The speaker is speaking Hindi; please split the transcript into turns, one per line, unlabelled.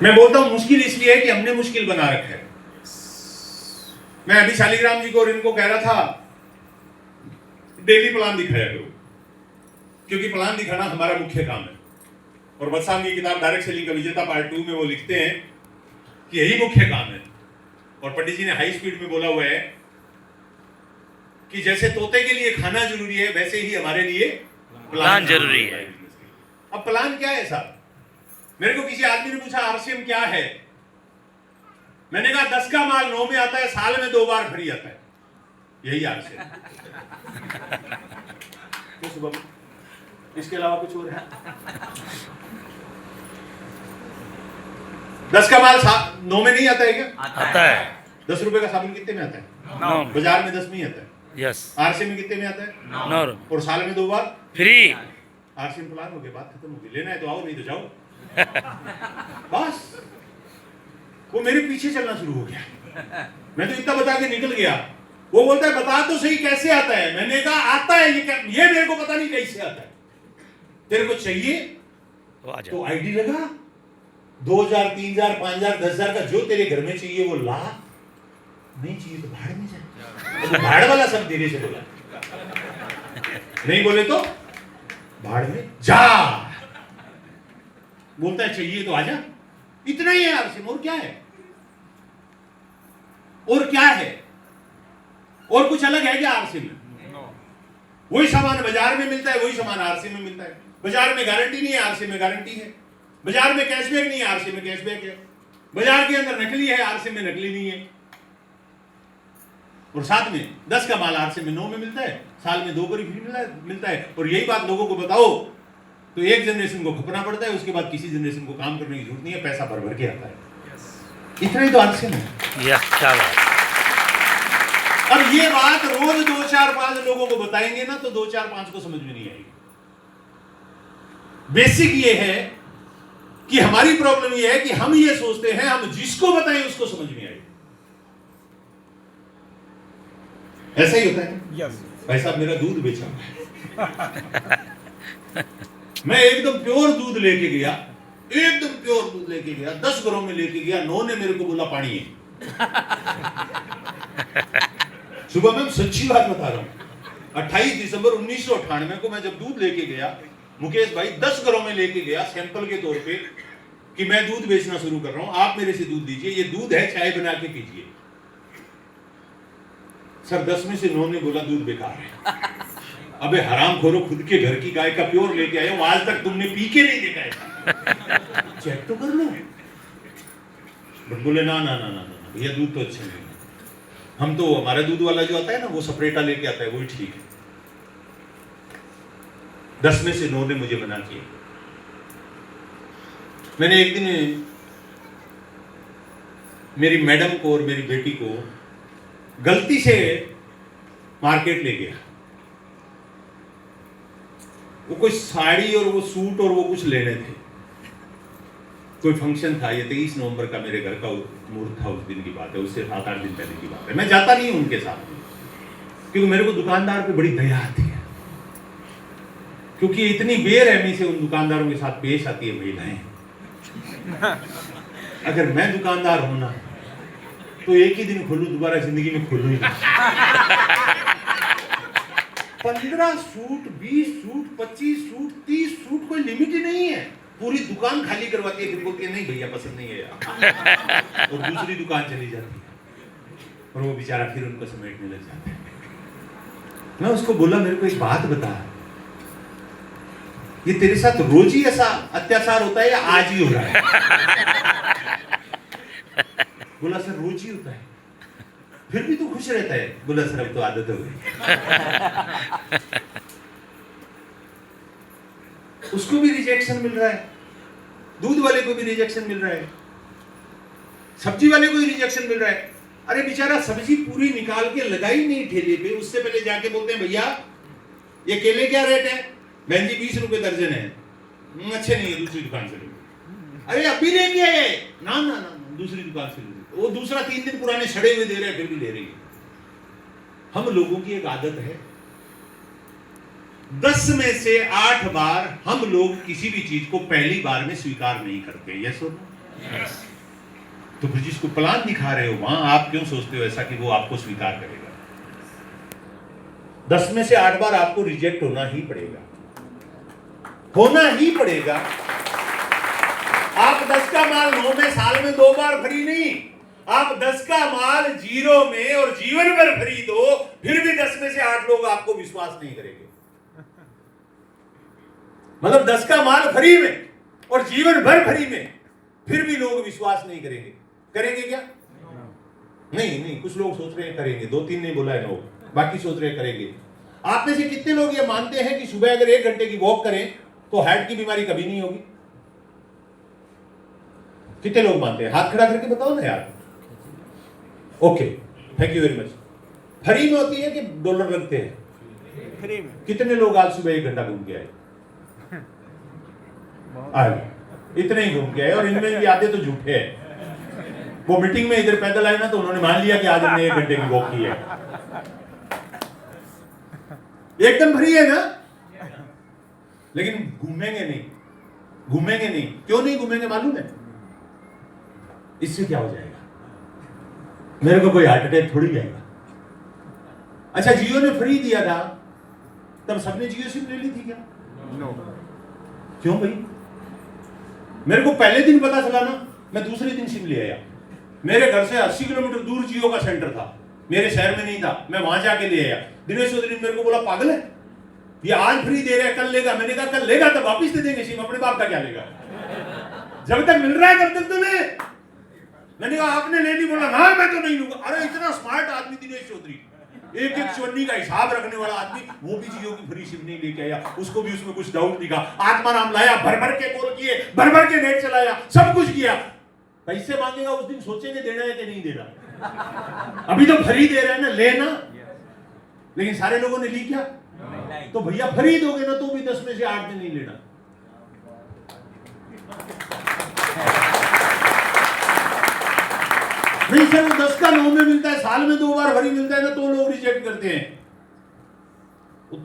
मैं बोलता हूं मुश्किल इसलिए है कि हमने मुश्किल बना रखा है। मैं अभी शालिग्राम जी को और इनको कह रहा था डेली प्लान दिखाया करो, क्योंकि प्लान दिखाना हमारा मुख्य काम है। और बत्साम की किताब डायरेक्ट सेलिंग का विजेता पार्ट 2 में वो लिखते हैं कि यही मुख्य काम है। और पंडित जी ने हाई स्पीड में बोला हुआ है कि जैसे तोते के लिए खाना जरूरी है, वैसे ही हमारे लिए
प्लान जरूरी है।
अब प्लान क्या है साहब? मेरे को किसी आदमी ने पूछा आरसीएम क्या है, मैंने कहा 10 का माल 9 में आता है, साल में 2 बार फ्री आता है, यही आरसीएम। इसके अलावा कुछ और है? 10 का माल 9 में नहीं आता है क्या?
आता है।
10 रुपए का साबुन कितने में आता है?
9।
बाजार में 10 में ही आता है।
यस।
आरसीएम में कितने में आता है?
9।
और साल में 2 बार
फ्री।
आरसीएम प्लान हो गया, बात खत्म हो गई। लेना है तो आओ, नहीं तो जाओ। बस वो मेरे पीछे चलना शुरू हो गया। मैं तो इतना बता के निकल गया। वो बोलता है बता तो सही कैसे आता है। मैंने कहा आता है, ये मेरे को पता नहीं कैसे आता है। तेरे को चाहिए तो आईडी लगा, 2000 3000 5000 10,000 का जो तेरे घर में चाहिए वो ला, नहीं चाहिए तो भाड़ में जा। तो भाड़ वाला सब धीरे से बोला, नहीं बोले तो भाड़ में जा। बोलता है चाहिए तो आजा, इतना ही है आरसीएम। और क्या है? और क्या है? और कुछ अलग है क्या आरसीएम में? वही सामान बाजार में मिलता है, वही सामान आरसीएम में मिलता है। बाजार में गारंटी नहीं है, आरसीएम में गारंटी है। बाजार में कैशबैक नहीं है, आरसीएम में कैशबैक है। बाजार के अंदर नकली है, आरसीएम में नकली नहीं है। और साथ में 10 का माल आरसीएम में 9 में मिलता है, साल में 2 बार फ्री मिलता है। और यही बात लोगों को बताओ तो एक जनरेशन को खपना पड़ता है, उसके बाद किसी जनरेशन को काम करने की जरूरत नहीं है, पैसा भर भर के आता है। इतना ही तो आरसीएम है।
क्या बात।
अब ये बात रोज 2 4 5 लोगों को बताएंगे ना तो 2 4 5 को समझ में नहीं आएगी। बेसिक ये है कि हमारी प्रॉब्लम ये है कि हम ये सोचते हैं हम जिसको बताएं उसको समझ में आए। ऐसा ही होता है।
यस।
भाई साहब मेरा दूध बेचा है। मैं एकदम प्योर दूध लेके गया, एकदम प्योर दूध लेके गया, 10 घरों में लेके गया। 9 ने मेरे को बोला पानी है। सुबह मैं सच्ची बात बता रहा हूं, 28 दिसंबर 1998 को मैं जब दूध लेके गया, मुकेश भाई 10 घरों में लेके गया सैंपल के तौर पे कि मैं दूध बेचना शुरू कर रहा हूं, आप मेरे से दूध दीजिए, ये दूध है, चाय बना के पीजिए। सर 10 में से 9 ने बोला दूध बेकार है। अबे हराम खोरो, खुद के घर की गाय का प्योर लेके आए हो, आज तक तुमने पी के नहीं देखा है, चेक तो कर लो। बोले ना ना ना ना ना भैया दूध तो अच्छा नहीं है, हम तो हमारा दूध वाला जो आता है ना वो सेपरेटा लेके आता है, वही ठीक है। 10 में से 9 ने मुझे मना किया। मैंने एक दिन मेरी मैडम को और मेरी बेटी को गलती से मार्केट ले गया। वो कोई साड़ी और वो सूट और वो कुछ लेने थे, कोई फंक्शन था। ये 23 नवंबर का मेरे घर का मुहूर्त था, उस दिन की बात है, उससे 7-8 दिन पहले की बात है। मैं जाता नहीं हूं उनके साथ क्योंकि मेरे को दुकानदार पे बड़ी दया आती है, क्योंकि इतनी बेरहमी से उन दुकानदारों के साथ पेश आती है महिलाएं। अगर मैं दुकानदार हूं ना तो एक ही दिन खोलूं, दोबारा जिंदगी में खोलूं ही नहीं। 15 सूट 20 सूट 25 सूट 30 सूट, कोई लिमिट ही नहीं है। पूरी दुकान खाली करवाती है, फिर बोलती है नहीं भैया पसंद नहीं है यार, और दूसरी दुकान चली जाती है और वो बेचारा फिर उनको समेटने लग जाता है। मैं उसको बोला मेरे को एक बात बता, ये तेरे साथ रोज ही ऐसा अत्याचार होता है या आज ही हो रहा है? बोला सर रोज ही होता है। फिर भी तू खुश रहता है? बोला सर अब तो आदत हो गई। उसको भी रिजेक्शन मिल रहा है, दूध वाले को भी रिजेक्शन मिल रहा है, सब्जी वाले को भी रिजेक्शन मिल रहा है। अरे बेचारा सब्जी पूरी निकाल के लगाई नहीं ठेले पे, उससे पहले जाके बोलते हैं भैया ये केले क्या रेट है? बहन जी 20 रुपए दर्जन है। अच्छे नहीं है, दूसरी दुकान से लो। अरे अभी लेके आए? ना ना ना दूसरी दुकान से लो। वो दूसरा 3 दिन पुराने सड़े हुए दे रहे हैं, फिर भी ले रही है। हम लोगों की एक आदत है, 10 में से 8 बार हम लोग किसी भी चीज को पहली बार में स्वीकार नहीं करते। यस और नो? तो फिर जिसको प्लान दिखा रहे हो वहां आप क्यों सोचते हो ऐसा कि वो आपको स्वीकार करेगा? 10 में से 8 बार आपको रिजेक्ट होना ही पड़ेगा, होना ही पड़ेगा। आप 10 का माल 9 में, साल में 2 बार फ्री नहीं, आप 10 का माल 0 में और जीवन भर फ्री दो, फिर भी 10 में से 8 लोग आपको विश्वास नहीं करेंगे। मतलब 10 का माल फ्री में और जीवन भर फ्री में, फिर भी लोग विश्वास नहीं करेंगे। करेंगे क्या? नहीं, कुछ लोग सोच रहे हैं करेंगे, 2-3 नहीं बोला है लोग, बाकी सोच रहे हैं करेंगे। आप में से कितने लोग ये मानते हैं कि सुबह अगर 1 घंटे की वॉक करें तो हार्ट की बीमारी कभी नहीं होगी? कितने लोग मानते हैं? हाथ खड़ा करके बताओ ना यार। Okay, thank you very much. Free में होती है कि डॉलर लगते हैं? फ्री में। कितने लोग आज सुबह 1 घंटा घूम के आए? इतने ही घूम के आए, और इनमें भी आधे तो झूठे हैं। वो मीटिंग में इधर पैदल आए ना तो उन्होंने मान लिया कि आज हमने 1 घंटे की वॉक की है। एकदम फ्री है ना, लेकिन घूमेंगे नहीं। क्यों नहीं घूमेंगे मालूम है? इससे क्या हो जाएगा? मेरे को कोई हार्ट अटैक थोड़ी आएगा। अच्छा, जियो ने फ्री दिया था तब सबने जियो सिम ले ली थी क्या? नो। क्यों भाई? मेरे को पहले दिन पता चला ना, मैं दूसरे दिन सिम ले आया। मेरे घर से 80 किलोमीटर दूर जियो का सेंटर था, मेरे शहर में नहीं था, मैं वहां जाके ले आया। दिनेश चौधरी मेरे को बोला पागल है, ये आज फ्री दे रहे हैं, कल लेगा। मैंने कहा कल लेगा तो वापिस दे देंगे सिम, अपने बाप का क्या लेगा? जब तक मिल रहा है तब तक तो ले। मैंने कहा आपने ले ली, बोला ना मैं तो नहीं लूंगा। अरे इतना स्मार्ट आदमी दिनेश चौधरी, एक चवन्नी का हिसाब रखने वाला आदमी, वो भी जियो की फ्री सिम नहीं लेके आया, उसको भी उसमें कुछ डाउट दिखा, आत्मा नाम लाया, भर भर के कॉल किए, भर भर के नेट चलाया, सब कुछ किया। पैसे मांगेगा उस दिन सोचेंगे देना है कि नहीं देना। अभी तो फ्री दे रहे हैं ना, लेना। लेकिन सारे लोगों ने ली क्या? तो भैया फ्री दोगे ना तो भी 10 में से 8 दिन नहीं लेना। नहीं सर, वो 10 का 9 में मिलता है, साल में 2 बार फ्री मिलता है ना, तो लोग रिजेक्ट करते हैं। तो